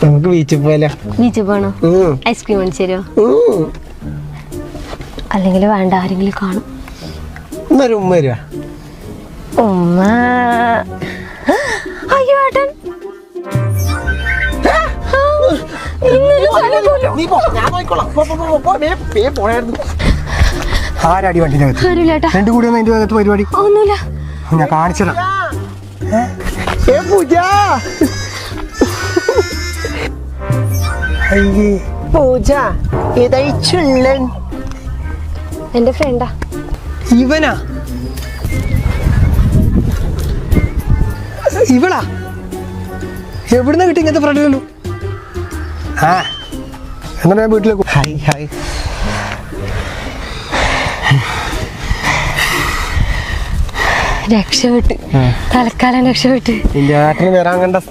നമുക്ക് ബീച്ചിൽ പോയാലോ? ബീച്ചിൽ പോകണോ? ഐസ്ക്രീം മേടിച്ചു തരുമോ? അല്ലെങ്കിൽ വേണ്ട, ആരെങ്കിലും കാണും. എന്നൊരു ഉമ്മ വരുവാ. ഉമ്മ? അയ്യോ ഏട്ടൻ, ആരടി വണ്ടിന്റെ അകത്ത്? രണ്ടു കൂടി അതിന്റെ അകത്ത് പരിപാടി ഒന്നുമില്ല. ഞാൻ കാണിച്ചതാ. പൂജ ഇതായി ചുള്ളൻ. എന്റെ ഫ്രണ്ടാ. ഇവനാ? ഇവളാ? എവിടുന്ന കിട്ടി ഇങ്ങനത്തെ ഫ്രണ്ടിലല്ലോ? ആ എന്നാ ഞാൻ വീട്ടിലേക്ക്. Hi hi. രക്ഷപ്പെട്ട്, തൽക്കാലം രക്ഷപ്പെട്ട്. നിന്റെ ഏട്ടന് വരാൻ കണ്ട